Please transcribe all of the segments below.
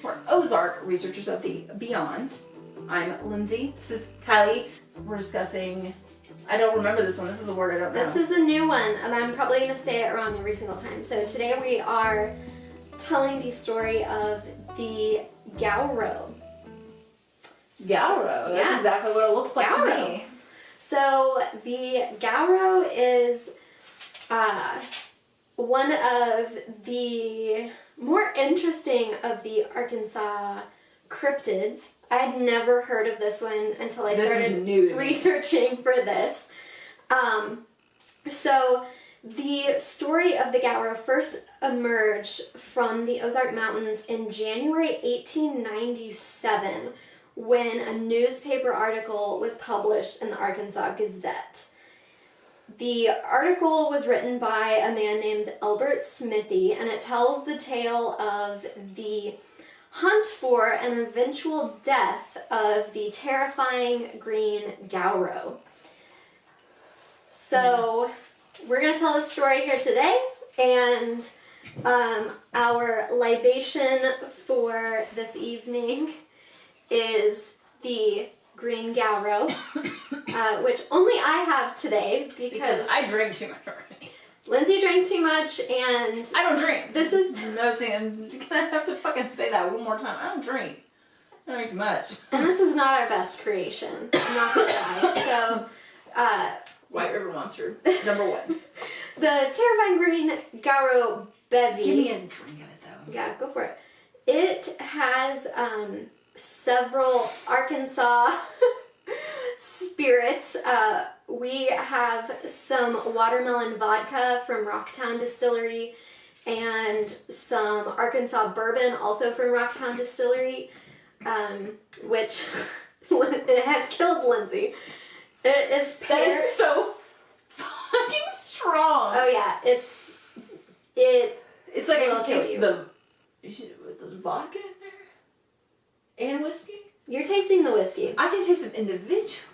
We're Ozark researchers of the Beyond. I'm Lindsay. This is Kylie. We're discussing... I don't remember this one. This is a word I don't know. This is a new one, and I'm probably going to say it wrong every single time. So today we are telling the story of the Garrow. Garrow. That's exactly what it looks like to me. So the Garrow is one of the more interesting of the Arkansas cryptids. I'd never heard of this one until I started researching for this. So the story of the Garrow first emerged from the Ozark Mountains in January 1897 when a newspaper article was published in the Arkansas Gazette. The article was written by a man named Albert Smithy, and it tells the tale of the hunt for and eventual death of the terrifying Green Gowrow. So we're going to tell the story here today, and our libation for this evening is the Green Gowrow, which only I have today because I drink too much already. Lindsay drank too much, and I don't drink. This is no saying. I'm just gonna have to fucking say that one more time. I don't drink. I don't drink too much. And this is not our best creation. I'm not gonna lie. So, White River Monster, number one. The terrifying Green Gowrow bevy. Give me a drink of it though. Yeah, go for it. It has several Arkansas spirits. We have some watermelon vodka from Rocktown Distillery and some Arkansas Bourbon also from Rocktown Distillery, which it has killed Lindsay. It is That is so fucking strong. Oh yeah, it's like I will can kill taste you. with those vodka in there and whiskey. You're tasting the whiskey. I can taste them individually.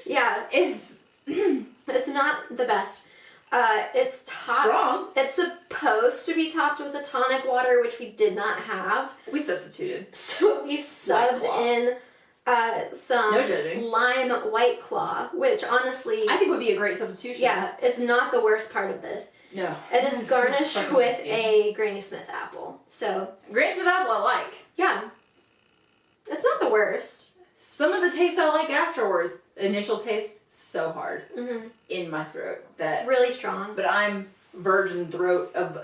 Yeah, it's not the best. It's topped. Strong. It's supposed to be topped with a tonic water, which we did not have. We substituted. So we subbed in some lime White Claw, which honestly I think would be a great substitution. Yeah, it's not the worst part of this. No. And it's garnished with a Granny Smith apple. So Granny Smith apple I like. Yeah. It's not the worst. Some of the taste I like afterwards. Initial taste, so hard in my throat. It's really strong. But I'm virgin throat of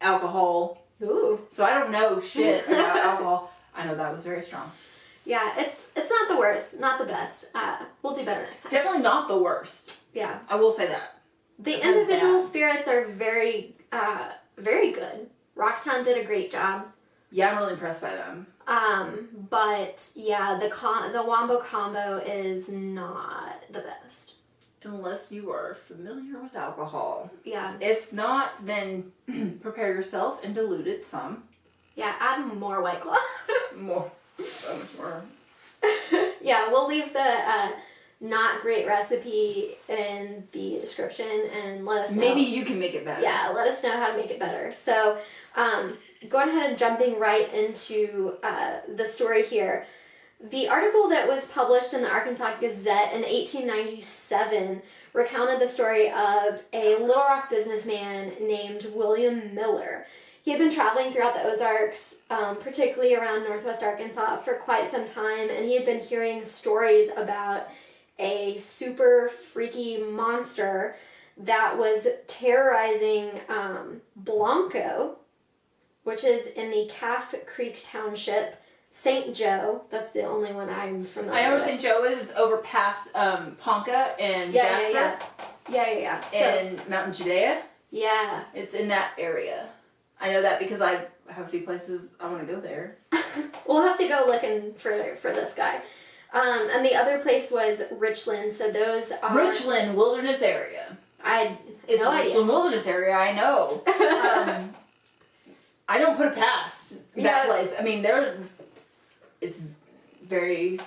alcohol. Ooh. So I don't know shit about alcohol. I know that was very strong. Yeah, it's not the worst, not the best. We'll do better next time. Definitely not the worst. Yeah. I will say that. The individual spirits are very, very good. Rocktown did a great job. Yeah, I'm really impressed by them. But yeah, the Wombo combo is not the best. Unless you are familiar with alcohol. Yeah. If not, then prepare yourself and dilute it some. Yeah, add more White Claw. More. So much more. Yeah, we'll leave the not great recipe in the description and let us know. Maybe you can make it better. Yeah, let us know how to make it better. So, going ahead and jumping right into the story here. The article that was published in the Arkansas Gazette in 1897 recounted the story of a Little Rock businessman named William Miller. He had been traveling throughout the Ozarks, particularly around northwest Arkansas, for quite some time, and he had been hearing stories about a super freaky monster that was terrorizing Blanco, which is in the Calf Creek Township. St. Joe, that's the only one I'm familiar with. I know where St. Joe is. It's over past Ponca and Jasper. Yeah. And Mountain Judea. Yeah. It's in that area. I know that because I have a few places I want to go there. We'll have to go looking for this guy. And the other place was Richland, so those are... Richland Wilderness area. It's Richland Wilderness area, I know. I don't put it past that place. I mean, it's very,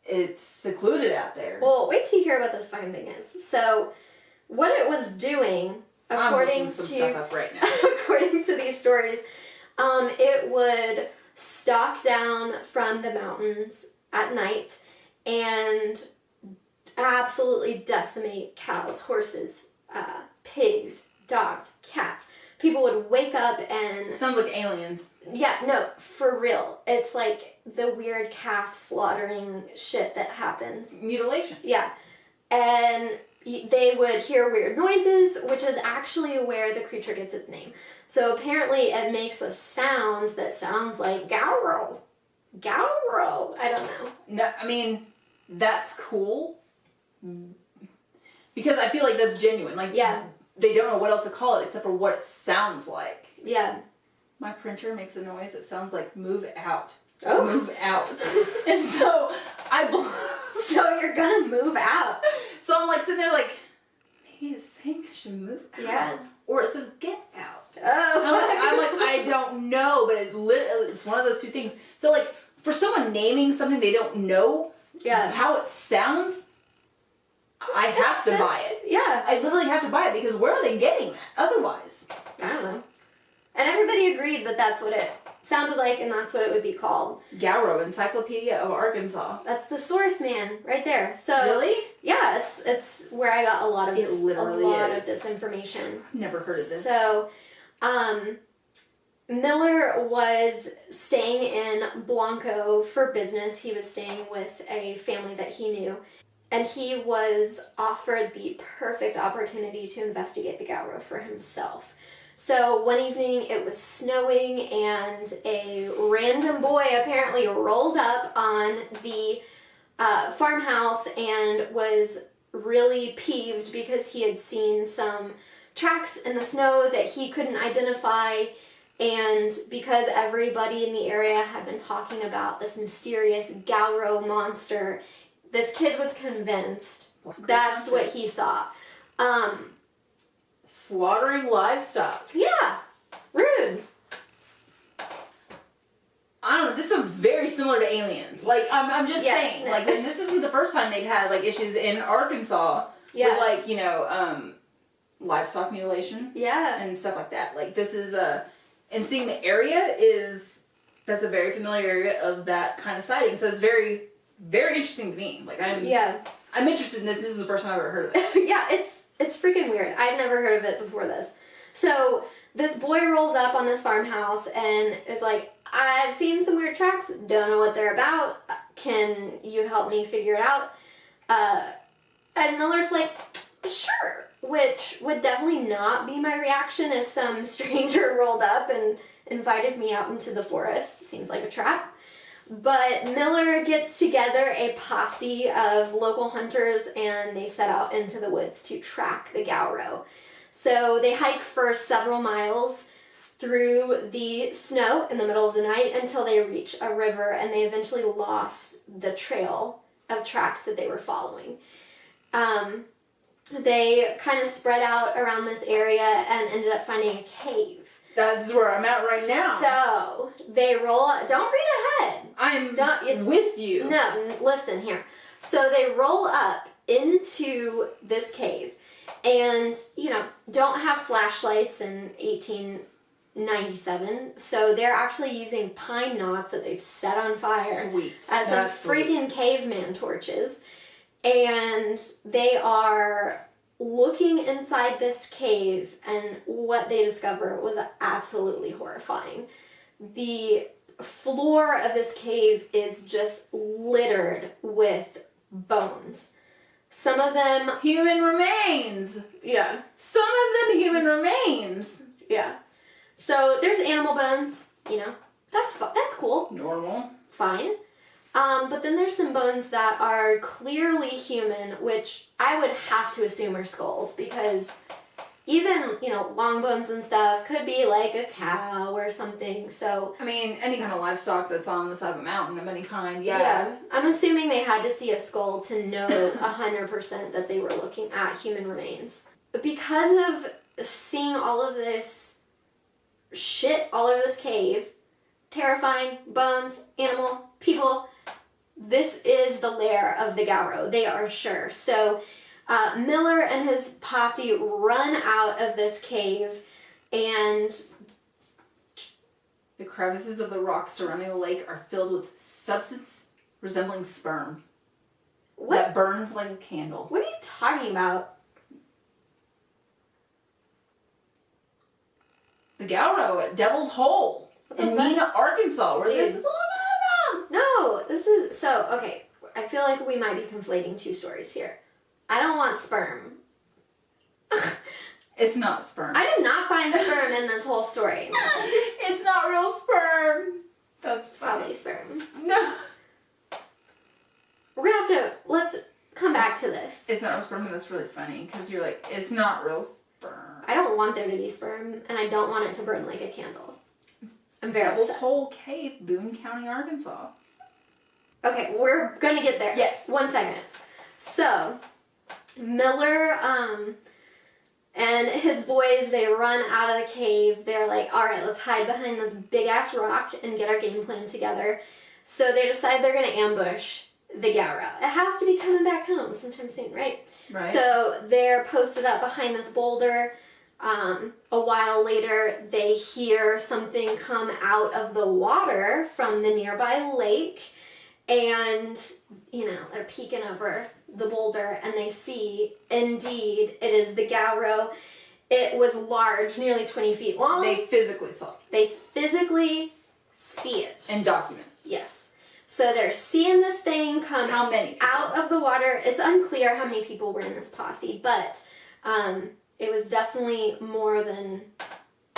it's secluded out there. Well, wait till you hear what this fucking thing is. So, what it was doing according looking some to stuff up right now. according to these stories, it would stalk down from the mountains at night and absolutely decimate cows, horses, pigs, dogs, cats. People would wake up and... Sounds like aliens. Yeah, no, for real. It's like the weird calf slaughtering shit that happens. Mutilation. Yeah. And they would hear weird noises, which is actually where the creature gets its name. So apparently it makes a sound that sounds like Garrow. Gowrow. I don't know. No, I mean, that's cool. Because I feel like that's genuine. Like, yeah. They don't know what else to call it except for what it sounds like. Yeah. My printer makes a noise that sounds like move out. Oh. Move out. And so So you're gonna move out. So I'm like sitting there like, maybe it's saying I should move out. Yeah. Or it says get out. Oh. I'm like, I don't know, but it's one of those two things. So like, for someone naming something they don't know how it sounds, I have to buy it. Yeah. I literally have to buy it because where are they getting that otherwise? I don't know. And everybody agreed that that's what it sounded like and that's what it would be called. Garrow, Encyclopedia of Arkansas. That's the source, man, right there. So really? Yeah, it's where I got a lot of this information. Never heard of this. So, Miller was staying in Blanco for business. He was staying with a family that he knew. And he was offered the perfect opportunity to investigate the Garrow for himself. So one evening it was snowing and a random boy apparently rolled up on the farmhouse and was really peeved because he had seen some tracks in the snow that he couldn't identify, and because everybody in the area had been talking about this mysterious Garrow monster, this kid was convinced that's what he saw. Slaughtering livestock. Yeah. Rude. I don't know, this sounds very similar to aliens. Like, I'm just saying, like, and this isn't the first time they've had, like, issues in Arkansas with, like, you know, livestock mutilation. Yeah. And stuff like that. Like, this is, and seeing the area that's a very familiar area of that kind of sighting. So it's very, very interesting to me. Like, I'm interested in this. This is the first time I've ever heard of it. Yeah, it's freaking weird. I'd never heard of it before this. So this boy rolls up on this farmhouse and is like, I've seen some weird tracks, don't know what they're about, can you help me figure it out? And Miller's like, sure, which would definitely not be my reaction if some stranger rolled up and invited me out into the forest. Seems like a trap. But Miller gets together a posse of local hunters and they set out into the woods to track the Garrow. So they hike for several miles through the snow in the middle of the night until they reach a river, and they eventually lost the trail of tracks that they were following. They kind of spread out around this area and ended up finding a cave. That's where I'm at right now. So they roll up. Don't read ahead. I'm with you. No, listen here. So they roll up into this cave and, you know, don't have flashlights in 1897. So they're actually using pine knots that they've set on fire as freaking caveman torches. And they are looking inside this cave, and what they discover was absolutely horrifying. The floor of this cave is just littered with bones. Some of them... human remains! Yeah. Some of them human remains! Yeah. So there's animal bones, you know. That's cool. Normal. Fine. But then there's some bones that are clearly human, which I would have to assume are skulls, because even, you know, long bones and stuff could be like a cow or something, so... I mean, any kind of livestock that's on the side of a mountain of any kind, Yeah. I'm assuming they had to see a skull to know 100% that they were looking at human remains. But because of seeing all of this shit all over this cave, terrifying, bones, animal, people... This is the lair of the Garrow, they are sure. So Miller and his posse run out of this cave, and the crevices of the rocks surrounding the lake are filled with substance resembling sperm. What? That burns like a candle. What are you talking about? The Garrow at Devil's Hole in Mena, Arkansas, where this is all about. No, this is... So, okay, I feel like we might be conflating two stories here. I don't want sperm. It's not sperm. I did not find sperm in this whole story. It's not real sperm. That's probably sperm. No. We're gonna have to... Let's come back to this. It's not real sperm, and that's really funny, because you're like, it's not real sperm. I don't want there to be sperm, and I don't want it to burn like a candle. I'm very Devil's upset. Hole Cave, Boone County, Arkansas. Okay, we're gonna get there. Yes. 1 second. So, Miller, and his boys, they run out of the cave. They're like, all right, let's hide behind this big-ass rock and get our game plan together. So they decide they're gonna ambush the Garrow. It has to be coming back home sometime soon, right? Right. So they're posted up behind this boulder. A while later, they hear something come out of the water from the nearby lake, and, you know, they're peeking over the boulder, and they see, indeed, it is the Garrow. It was large, nearly 20 feet long. They physically saw it. They physically see it. And document. Yes. So they're seeing this thing come How many people? Out of the water. It's unclear how many people were in this posse, but it was definitely more than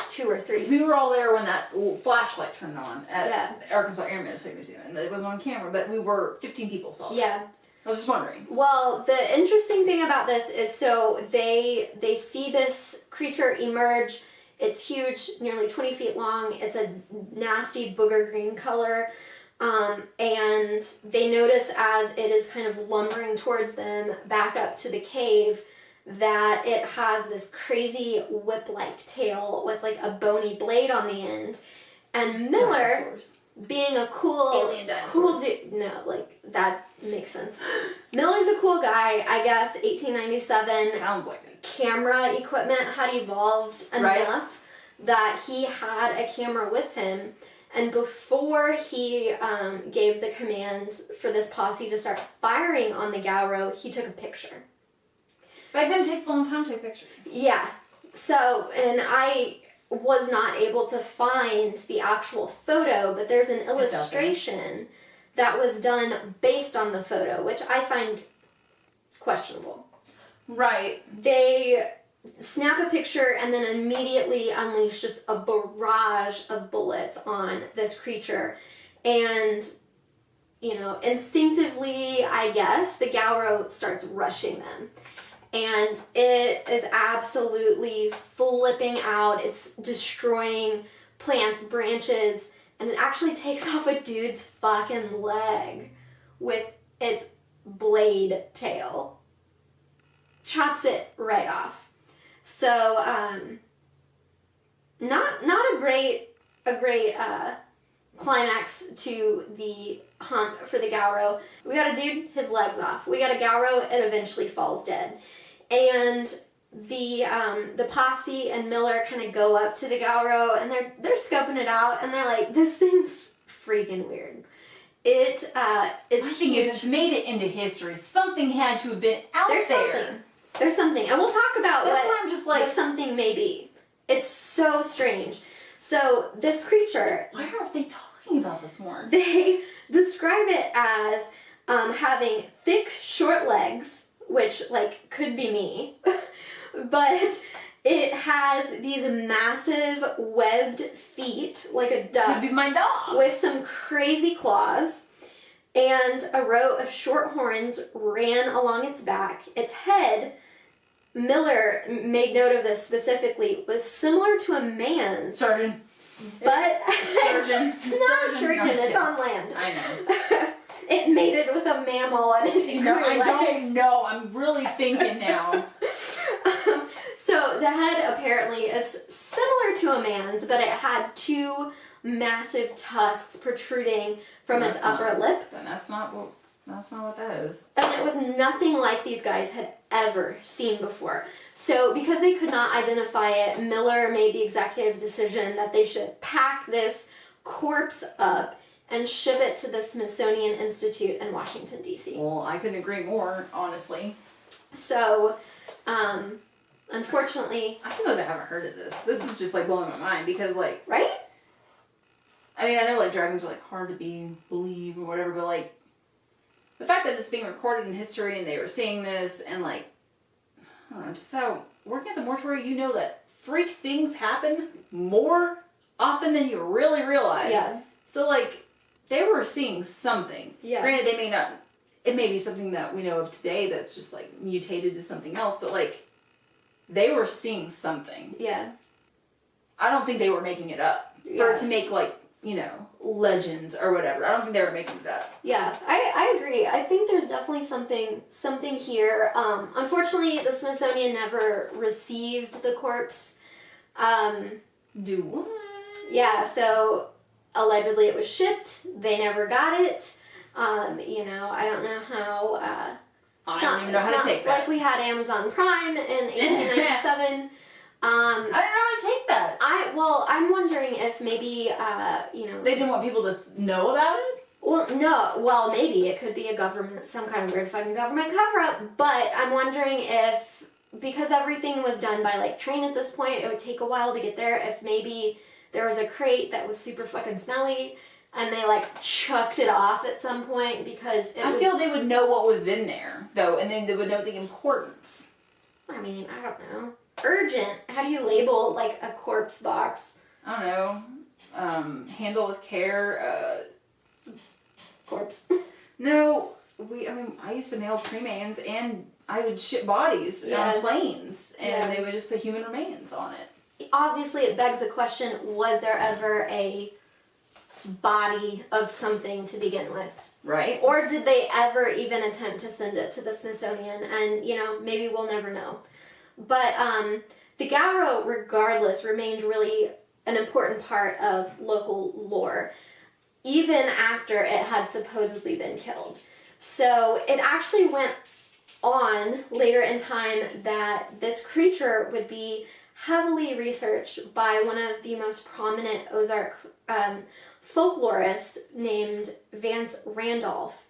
2 or 3. We were all there when that flashlight turned on at the Arkansas Airmen Museum, and it wasn't on camera, but we were 15 people saw it. Yeah. I was just wondering. Well, the interesting thing about this is, so they see this creature emerge. It's huge, nearly 20 feet long. It's a nasty booger green color. And they notice as it is kind of lumbering towards them back up to the cave that it has this crazy whip-like tail with like a bony blade on the end. And Miller, Dinosaurs. Being a cool dude, no, like that makes sense. Miller's a cool guy, I guess. 1897. Sounds like it. Camera equipment had evolved enough that he had a camera with him. And before he gave the command for this posse to start firing on the Garrow, he took a picture. Back then, it takes a long time to take a picture. Yeah. So, and I was not able to find the actual photo, but there's an illustration that was done based on the photo, which I find questionable. Right. They snap a picture and then immediately unleash just a barrage of bullets on this creature. And, you know, instinctively, I guess, the Garrow starts rushing them. And it is absolutely flipping out. It's destroying plants, branches, and it actually takes off a dude's fucking leg with its blade tail. Chops it right off. So, not a great climax to the hunt for the Garrow. We got a dude, his leg's off. We got a Garrow, it eventually falls dead. And the posse and Miller kind of go up to the Garrow, and they're scoping it out, and they're like, this thing's freaking weird. It is huge. It's made it into history. Something had to have been out there. There's something. And we'll talk about That's what I'm just like, what something may be. It's so strange. So this creature... Why aren't they talking about this more? They describe it as having thick, short legs, which, like, could be me. But it has these massive webbed feet, like a duck. Could be my dog. With some crazy claws. And a row of short horns ran along its back. Its head, Miller made note of this specifically, was similar to a man's. Sturgeon. But Sturgeon. it's not a sturgeon, it's on land. I know. It mated with a mammal and it grew I don't know. I'm really thinking now. So the head apparently is similar to a man's, but it had 2 massive tusks protruding from its upper lip. Then that's not what... That's not what that is. And it was nothing like these guys had ever seen before. So because they could not identify it, Miller made the executive decision that they should pack this corpse up and ship it to the Smithsonian Institute in Washington, D.C. Well, I couldn't agree more, honestly. So, unfortunately... I can't believe I haven't heard of this. This is just, like, blowing my mind because, like... Right? I mean, I know, like, dragons are, like, hard to believe or whatever, but, like, the fact that it's being recorded in history and they were seeing this and, like, I don't know, just how working at the mortuary, you know that freak things happen more often than you really realize. Yeah. So, like, they were seeing something. Yeah. Granted, they may not, it may be something that we know of today that's just, like, mutated to something else, but, like, they were seeing something. Yeah. I don't think they were making it up. For to make, like, you know, legends or whatever. I don't think they were making it up. Yeah, I agree. I think there's definitely something here. Unfortunately, the Smithsonian never received the corpse. Do what? Yeah, so allegedly it was shipped. They never got it. You know, I don't know how... I don't even know how to take that. Like we had Amazon Prime in 1897. I didn't know how to take that. I'm wondering if maybe, you know... They didn't want people to know about it? Well, no. Well, maybe it could be a government, some kind of weird fucking government cover-up, but I'm wondering if, because everything was done by, like, train at this point, it would take a while to get there, if maybe there was a crate that was super fucking smelly, and they, like, chucked it off at some point, because I feel they would know what was in there, though, and then they would know the importance. I mean, I don't know. Urgent. How do you label, like, a corpse box? I don't know. Handle with care. Corpse. No, I used to mail cremains, and I would ship bodies on planes, and they would just put human remains on it. Obviously, it begs the question, was there ever a body of something to begin with? Right. Or did they ever even attempt to send it to the Smithsonian? And, you know, maybe we'll never know. But the Garrow, regardless, remained really an important part of local lore, even after it had supposedly been killed. So it actually went on later in time that this creature would be heavily researched by one of the most prominent Ozark folklorists named Vance Randolph.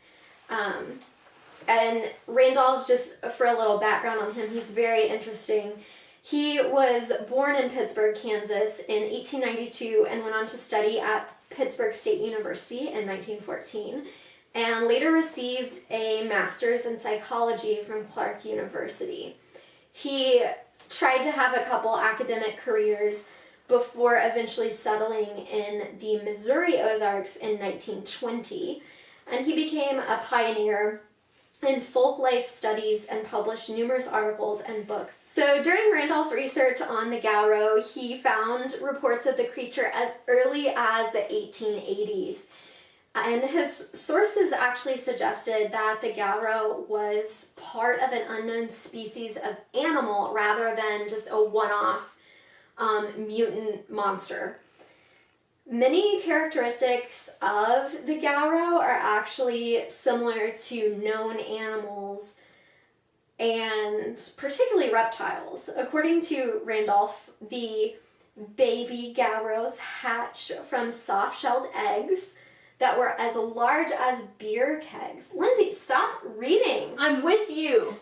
And Randolph, just for a little background on him, he's very interesting. He was born in Pittsburgh, Kansas in 1892 and went on to study at Pittsburgh State University in 1914 and later received a master's in psychology from Clark University. He tried to have a couple academic careers before eventually settling in the Missouri Ozarks in 1920, and he became a pioneer in folk life studies and published numerous articles and books. So during Randolph's research on the Garrow, he found reports of the creature as early as the 1880s. And his sources actually suggested that the Garrow was part of an unknown species of animal rather than just a one-off mutant monster. Many characteristics of the Garrow are actually similar to known animals and particularly reptiles. According to Randolph, the baby Garrows hatched from soft-shelled eggs that were as large as beer kegs. Lindsay, stop reading. I'm with you.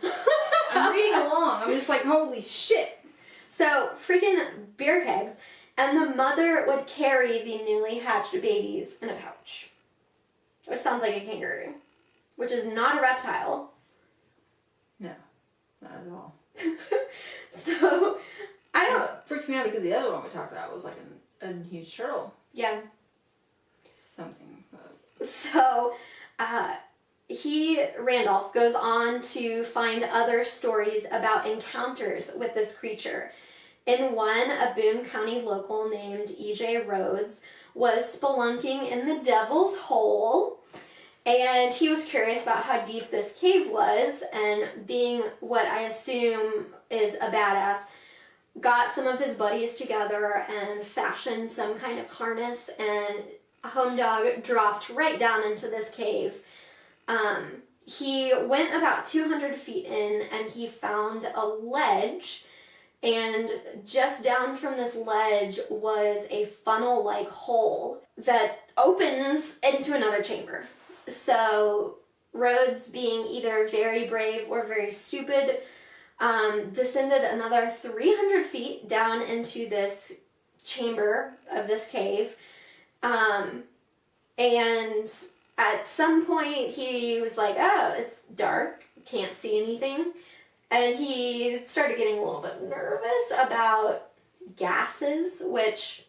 I'm reading along. I'm just like, holy shit. So, freaking beer kegs. And the mother would carry the newly hatched babies in a pouch. Which sounds like a kangaroo. Which is not a reptile. No, not at all. So, I don't... It freaks me out because the other one we talked about was like a huge turtle. Yeah. Something. So, Randolph goes on to find other stories about encounters with this creature. In one, a Boone County local named E.J. Rhodes was spelunking in the Devil's Hole, and he was curious about how deep this cave was, and being what I assume is a badass, got some of his buddies together and fashioned some kind of harness, and a home dog dropped right down into this cave. He went about 200 feet in and he found a ledge, and just down from this ledge was a funnel-like hole that opens into another chamber. So Rhodes, being either very brave or very stupid, descended another 300 feet down into this chamber of this cave. And at some point he was like, oh, it's dark, can't see anything. And he started getting a little bit nervous about gases, which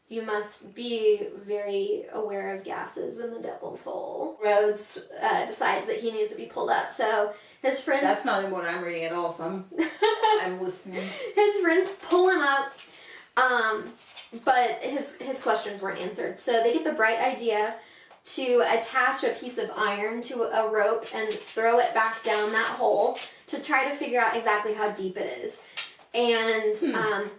you must be very aware of gases in the Devil's Hole. Rhodes decides that he needs to be pulled up, so his friends... That's not even what I'm reading at all, so I'm listening. His friends pull him up, but his questions weren't answered. So they get the bright idea to attach a piece of iron to a rope and throw it back down that hole to try to figure out exactly how deep it is. And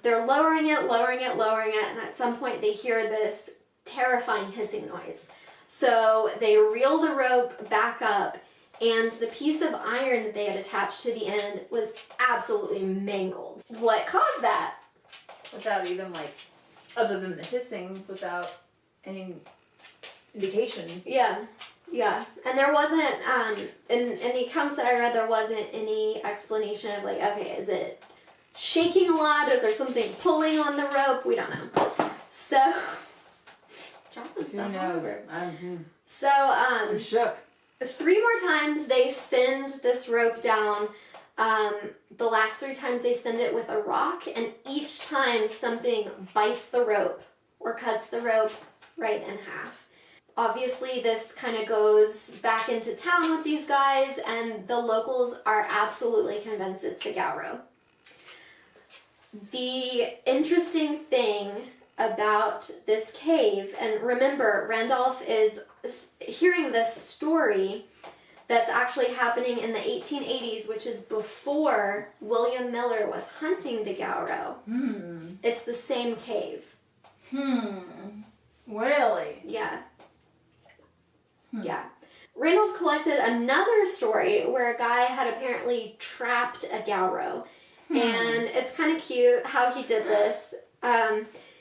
they're lowering it, and at some point they hear this terrifying hissing noise. So they reel the rope back up, and the piece of iron that they had attached to the end was absolutely mangled. What caused that? Without even, like, other than the hissing, without any indication. Yeah. And there wasn't, in the accounts that I read, there wasn't any explanation of, like, okay, is it shaking a lot? Is there something pulling on the rope? We don't know. So, dropping stuff over. So, I'm shook. 3 more times they send this rope down. The last 3 times they send it with a rock, and each time something bites the rope or cuts the rope right in half. Obviously, this kind of goes back into town with these guys, and the locals are absolutely convinced it's the Garrow. The interesting thing about this cave, and remember, Randolph is hearing this story that's actually happening in the 1880s, which is before William Miller was hunting the Garrow. It's the same cave. Really? Yeah. Yeah. Randolph collected another story where a guy had apparently trapped a Garrow. And it's kind of cute how he did this.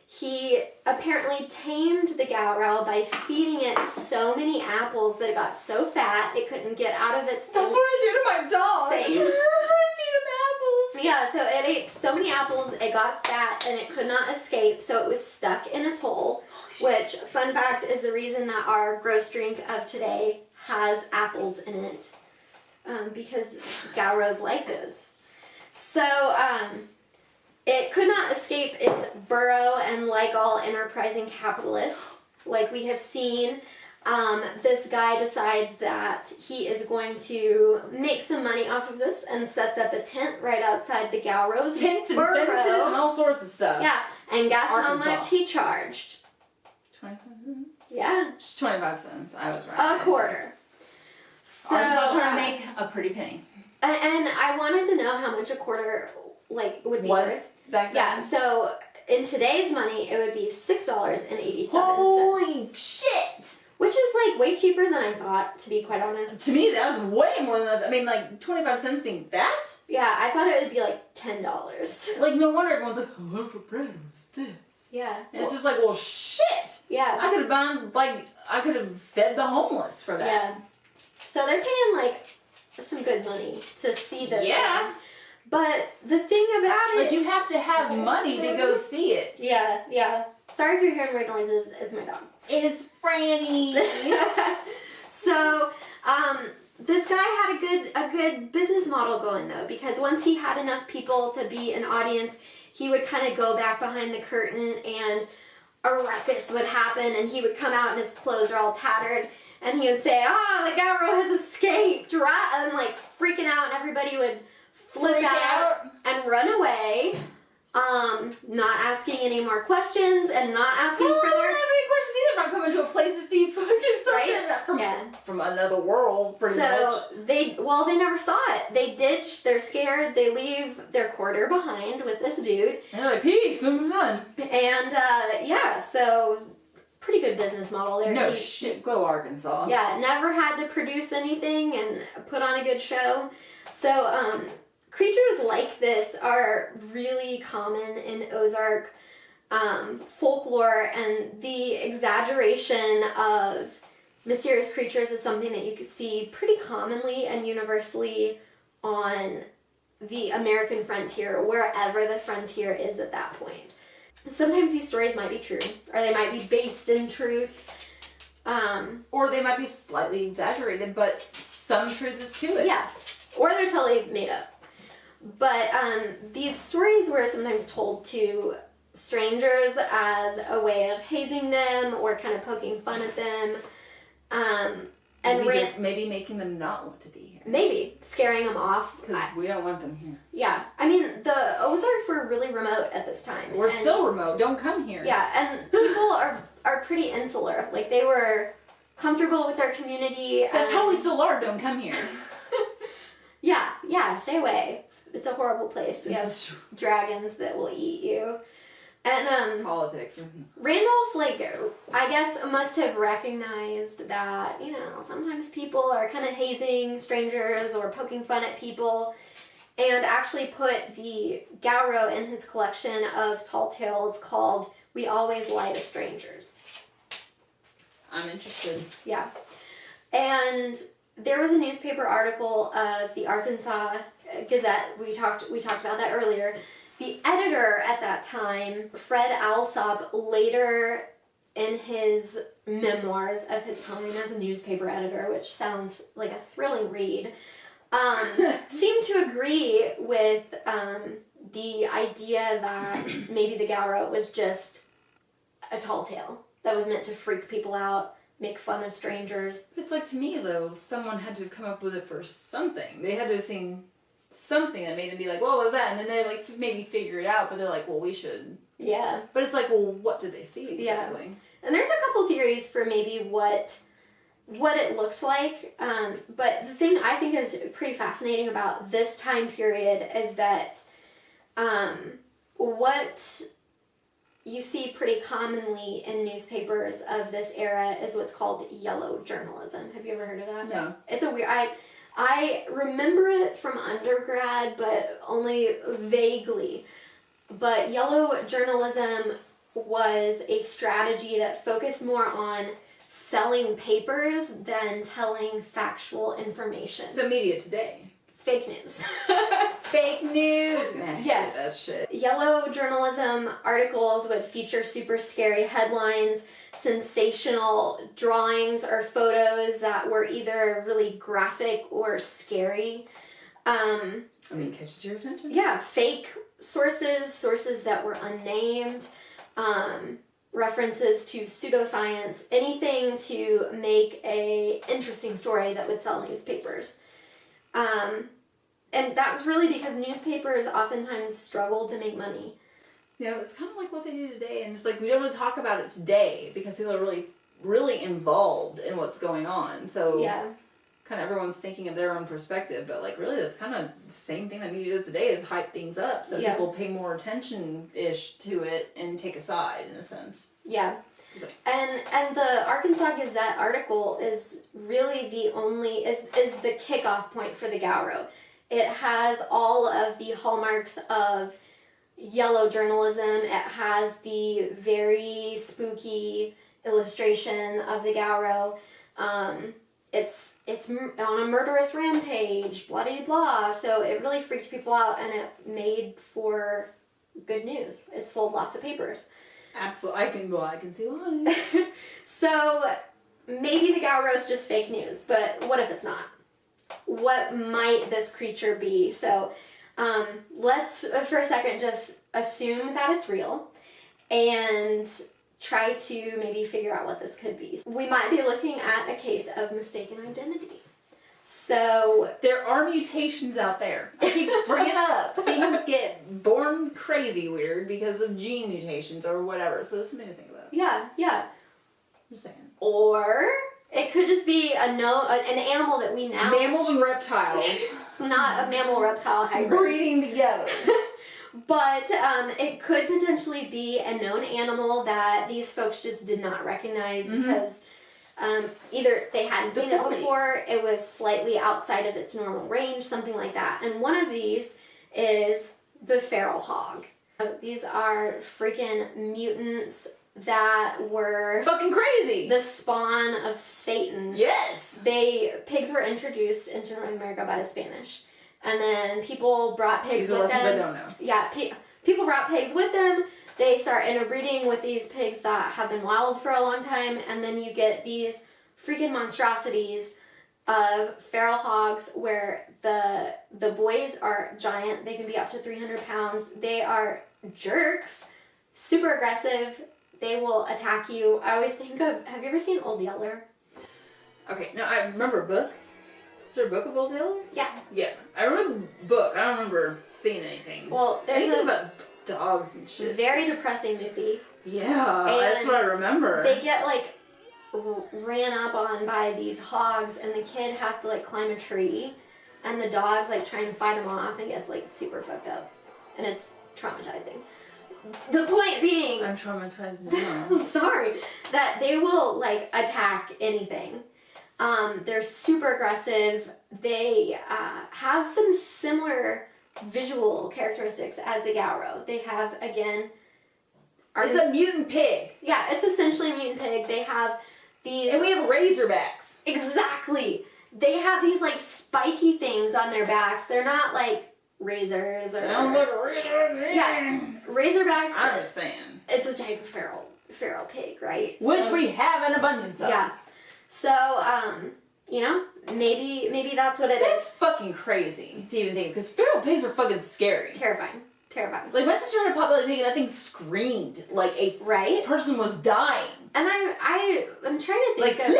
He apparently tamed the Garrow by feeding it so many apples that it got so fat it couldn't get out of its... That's what I do to my dog. Same. I feed him apples. Yeah, so it ate so many apples, it got fat, and it could not escape, so it was stuck in its hole. Which, fun fact, is the reason that our gross drink of today has apples in it. Because Gowrows like those. So, it could not escape its burrow, and like all enterprising capitalists, like we have seen, this guy decides that he is going to make some money off of this and sets up a tent right outside the Gowrow's Tents and burrow. fences and all sorts of stuff. Yeah, and guess Arkansas. how much he charged? 25 cents? Yeah. 25 cents. I was right. A quarter. So, Arkansas trying to make a pretty penny. And I wanted to know how much a quarter, like, would be worth. Back then? Yeah, so in today's money, it would be $6.87. Holy shit! Which is, like, way cheaper than I thought, to be quite honest. To me, that was way more than that. I mean, like, 25 cents being that? Yeah, I thought it would be, like, $10. Like, no wonder everyone's like, oh, loaf of bread was this. Yeah. And it's just like, well, shit! Yeah. I could have fed the homeless for that. Yeah. So they're paying, like, some good money to see this. Yeah. Thing. But the thing about it... Like, you have to have money to go see it. Yeah. Sorry if you're hearing weird noises. It's my dog. It's Franny. So, this guy had a good business model going, though, because once he had enough people to be an audience, he would kind of go back behind the curtain, and a ruckus would happen, and he would come out and his clothes are all tattered, and he would say, the Garrow has escaped, right? And, like, freaking out, and everybody would flip out and run away, not asking any more questions, and not asking for their... I don't have any questions either if I'm coming to a place to see fucking something from another world, pretty much. So, they never saw it. They ditch, they're scared, they leave their quarter behind with this dude. And they're like, peace, I'm done. And, so pretty good business model there. No shit, go Arkansas. Yeah, never had to produce anything and put on a good show. So, creatures like this are really common in Ozark folklore, and the exaggeration of mysterious creatures is something that you can see pretty commonly and universally on the American frontier, wherever the frontier is at that point. Sometimes these stories might be true, or they might be based in truth. Or they might be slightly exaggerated, but some truth is to it. Yeah, or they're totally made up. But these stories were sometimes told to strangers as a way of hazing them or kind of poking fun at them. And maybe making them not want to be here. Maybe. Scaring them off. Because we don't want them here. Yeah. I mean, the Ozarks were really remote at this time. We're still remote. Don't come here. Yeah, and people are pretty insular. Like, they were comfortable with their community. That's how we still are. Don't come here. Yeah, stay away. It's a horrible place. We have dragons that will eat you. And, politics. Randolph, I guess, must have recognized that, sometimes people are kind of hazing strangers or poking fun at people, and actually put the Garrow in his collection of tall tales called We Always Lie to Strangers. I'm interested. Yeah. And there was a newspaper article of the Arkansas Gazette. We talked about that earlier. The editor at that time, Fred Alsop, later in his memoirs of his time as a newspaper editor, which sounds like a thrilling read, seemed to agree with the idea that maybe the Garrow was just a tall tale that was meant to freak people out, make fun of strangers. It's like, to me, though, someone had to have come up with it for something. They had to have seen something that made them be like, what was that? And then they, maybe figure it out, but they're like, well, we should. Yeah. But it's like, well, what did they see exactly? Yeah. And there's a couple theories for maybe what it looked like. But the thing I think is pretty fascinating about this time period is that what you see pretty commonly in newspapers of this era is what's called yellow journalism. Have you ever heard of that? No. It's a weird... I remember it from undergrad, but only vaguely. But yellow journalism was a strategy that focused more on selling papers than telling factual information. So media today. Fake news. Fake news! Man, yes. That shit. Yellow journalism articles would feature super scary headlines, sensational drawings or photos that were either really graphic or scary. Catches your attention? Yeah, fake sources that were unnamed, references to pseudoscience, anything to make a interesting story that would sell newspapers. And that was really because newspapers oftentimes struggled to make money. Yeah, it's kind of like what they do today, and it's like we don't want to talk about it today because people are really, really involved in what's going on. So yeah, kind of everyone's thinking of their own perspective, but really that's kind of the same thing that media does today is hype things up so people pay more attention-ish to it and take a side in a sense. Yeah. And the Arkansas Gazette article is really is the kickoff point for the Garrow. It has all of the hallmarks of yellow journalism. It has the very spooky illustration of the Garrow. It's on a murderous rampage, bloody blah. So it really freaked people out, and it made for good news. It sold lots of papers. Absolutely, I can see why. So maybe the Garrow's just fake news, but what if it's not? What might this creature be? So let's for a second just assume that it's real and try to maybe figure out what this could be. We might be looking at a case of mistaken identity. So there are mutations out there. I keep bringing up. Things get born crazy weird because of gene mutations or whatever. So there's something to think about. Yeah. Just saying. Or it could just be an animal that we now... Mammals and reptiles. It's not a mammal-reptile hybrid. Breeding together. But it could potentially be a known animal that these folks just did not recognize because either they hadn't seen it before, it was slightly outside of its normal range, something like that. And one of these is the feral hog. These are freaking mutants that were fucking crazy. The spawn of Satan. Yes. Pigs were introduced into North America by the Spanish. And then people brought pigs with them. I don't know. Yeah, people brought pigs with them. They start interbreeding with these pigs that have been wild for a long time, and then you get these freaking monstrosities of feral hogs where the boys are giant. They can be up to 300 pounds. They are jerks, super aggressive. They will attack you. I always think of, have you ever seen Old Yeller? Okay, no, I remember a book. Is there a book of Old Yeller? Yeah. Yeah, I remember the book. I don't remember seeing anything. Well, there's anything about dogs and shit. Very depressing movie. Yeah, and that's what I remember. They get like ran up on by these hogs, and the kid has to like climb a tree, and the dog's like trying to fight him off and gets like super fucked up, and it's traumatizing. The point being, I'm traumatized now. I'm sorry, that they will like attack anything. They're super aggressive. They have some similar visual characteristics as the Garrow. They have, again... It's a mutant pig. Yeah, it's essentially a mutant pig. They have these... And we have razorbacks. Exactly. They have these, like, spiky things on their backs. They're not, like, razors or... Sounds like a razor. Yeah. Razorbacks... I understand. It's a type of feral pig, right? Which we have an abundance of. Yeah. So, you know, maybe that's what it is. That's fucking crazy to even think, because feral pigs are fucking scary. Terrifying. Like, my sister had a potbelly pig and that thing screamed like a person was dying. And I'm trying to think of...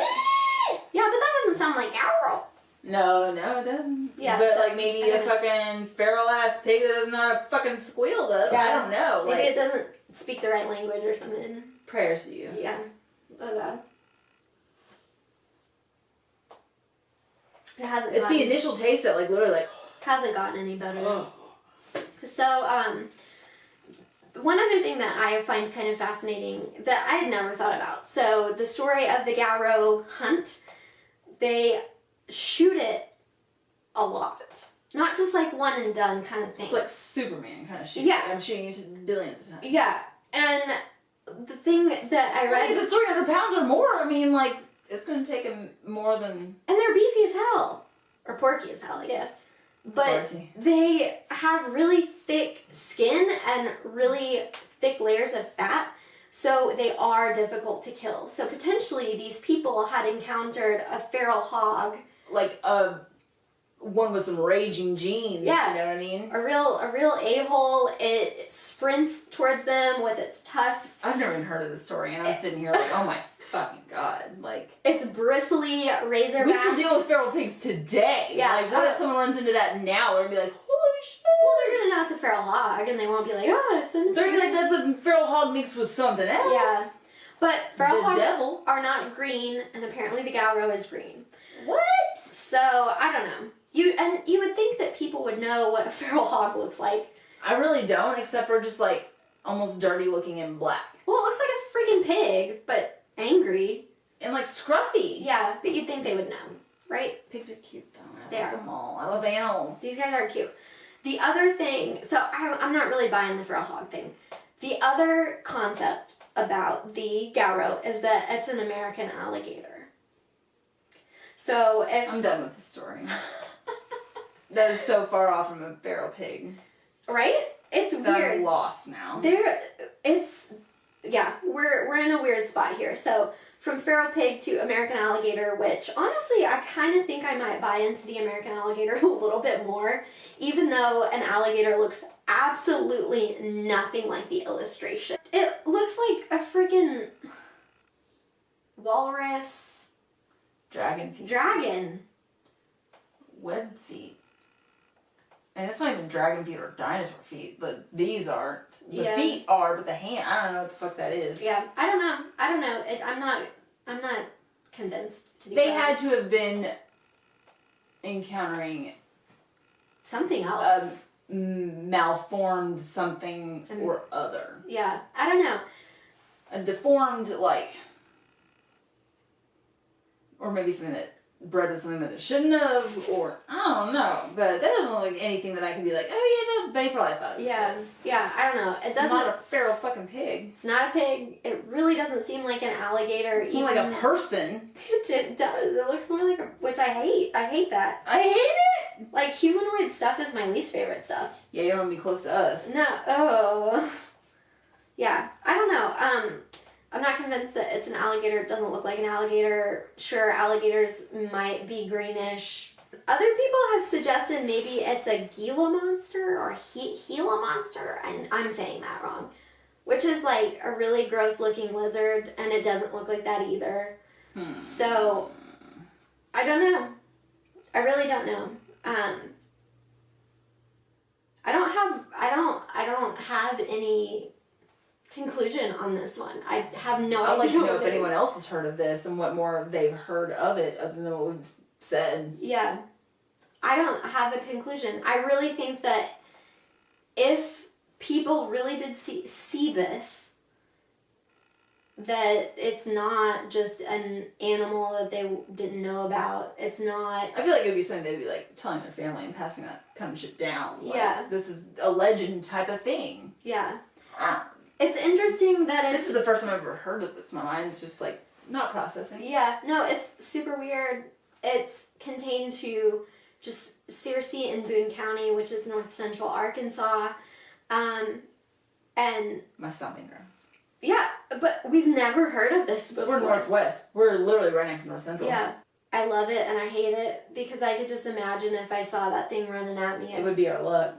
Yeah, but that doesn't sound like Garrow. No, it doesn't. Yeah, but so, like maybe a fucking feral ass pig that doesn't know how to fucking squeal does. Yeah. I don't know. Maybe it doesn't speak the right language or something. Prayers to you. Yeah. Oh god. It hasn't. It's the initial taste that like literally like hasn't gotten any better. So one other thing that I find kind of fascinating that I had never thought about. So the story of the Garrow hunt, they shoot it a lot. Not just like one and done kind of thing. It's like Superman kind of shooting. Yeah. I'm shooting you to billions of times. Yeah. And the thing that I read... If it's 300 pounds or more, I mean, like, it's going to take them more than... And they're beefy as hell. Or porky as hell, I guess. But they have really thick skin and really thick layers of fat, so they are difficult to kill. So potentially these people had encountered a feral hog. Like one with some raging genes, yeah. You know what I mean? A real a-hole. It sprints towards them with its tusks. I've never even heard of this story, and I'm sitting here like, oh my fucking god, like... It's bristly razorback. We still deal with feral pigs today. Yeah. Like, what if someone runs into that now? They're gonna be like, holy shit. Well, they're gonna know it's a feral hog, and they won't be like, oh, it's a mysterious... They're gonna be like, that's a feral hog mixed with something else. Yeah. But feral hogs are not green, and apparently the Garrow is green. What? So, I don't know. You would think that people would know what a feral hog looks like. I really don't, except for just like almost dirty looking and black. Well, it looks like a freaking pig, but angry. And like scruffy. Yeah, but you'd think they would know, right? Pigs are cute though. They are. Them all. I love animals. These guys are cute. The other thing, so I'm not really buying the feral hog thing. The other concept about the Garrow is that it's an American alligator. So if... I'm done with the story. That is so far off from a feral pig. Right? It's weird. I'm lost now. We're in a weird spot here. So from feral pig to American alligator, which honestly I kind of think I might buy into the American alligator a little bit more, even though an alligator looks absolutely nothing like the illustration. It looks like a freaking walrus. Dragon. Web feet. And it's not even dragon feet or dinosaur feet, but these aren't. The feet are, but the hand, I don't know what the fuck that is. Yeah, I don't know. I'm not convinced to be They had to have been encountering something else. malformed something or other. Yeah, I don't know. A deformed, like, or maybe something that bred with something that it shouldn't have, or I don't know. But that doesn't look like anything that I can be like, oh yeah, no, they probably thought it was this. Yeah, I don't know. It doesn't. It's not a feral fucking pig. It's not a pig. It really doesn't seem like an alligator. It's more like a person. It does. It looks more like a, which I hate. I hate that. I hate it! Like, humanoid stuff is my least favorite stuff. Yeah, you don't want to be close to us. No. Oh. Yeah. I don't know. I'm not convinced that it's an alligator. It doesn't look like an alligator. Sure, alligators might be greenish. Other people have suggested maybe it's a Gila monster or Gila monster, and I'm saying that wrong. Which is like a really gross looking lizard, and it doesn't look like that either. So, I don't know. I really don't know. I don't have any conclusion on this one. I have no idea. I'd like to know if anyone else has heard of this and what more they've heard of it other than what we've said. Yeah. I don't have a conclusion. I really think that if people really did see this, that it's not just an animal that they didn't know about. It's not... I feel like it would be something they'd be like telling their family and passing that kind of shit down. Like, yeah. This is a legend type of thing. Yeah. It's interesting that it's... This is the first time I've ever heard of this. My mind's just like not processing. Yeah. No, it's super weird. It's contained to just Searcy and Boone County, which is north central Arkansas. And... My stomping grounds. Yeah, but we've never heard of this before. We're northwest. We're literally right next to North Central. Yeah. I love it and I hate it because I could just imagine if I saw that thing running at me. It would be our luck.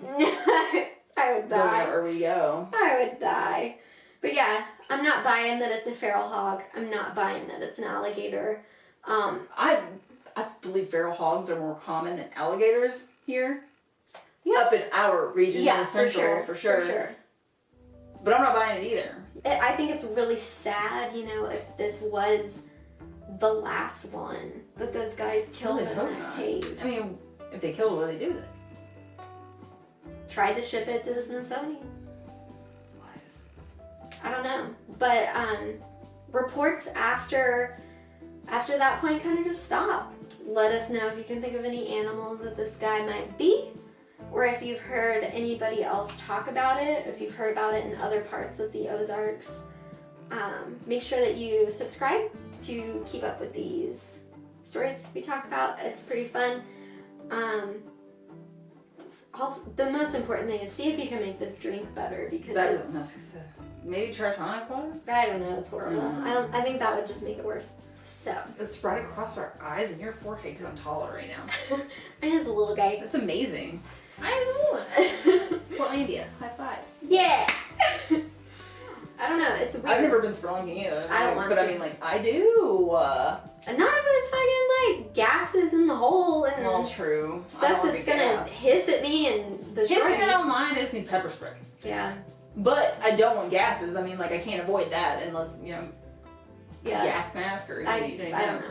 I would die. Go wherever we go. I would die. But yeah, I'm not buying that it's a feral hog. I'm not buying that it's an alligator. I believe feral hogs are more common than alligators here. Yeah. Up in our region, North Central, for sure. But I'm not buying it either. I think it's really sad, if this was the last one that those guys killed in that cave. I mean, if they killed it, what would they do with it? Tried to ship it to the Smithsonian. Wise. I don't know. But reports after that point kind of just stop. Let us know if you can think of any animals that this guy might be. Or if you've heard anybody else talk about it, if you've heard about it in other parts of the Ozarks, make sure that you subscribe to keep up with these stories we talk about. It's pretty fun. Also, the most important thing is see if you can make this drink better because maybe try tonic water? I don't know, it's horrible. I think that would just make it worse. So it's right across our eyes and your forehead because I'm taller right now. I'm just a little guy. That's amazing. I am the one. Portlandia. High five. Yeah. I don't know. It's weird. I've never been spelunking either. I don't want to. But I mean, like, I do. And not if there's fucking, like, gases in the hole and... Well, true. Stuff that's gonna hiss at me and destroy me. Hissing, I don't mind. I just need pepper spray. Yeah. But I don't want gases. I mean, like, I can't avoid that unless, gas mask or... I don't know.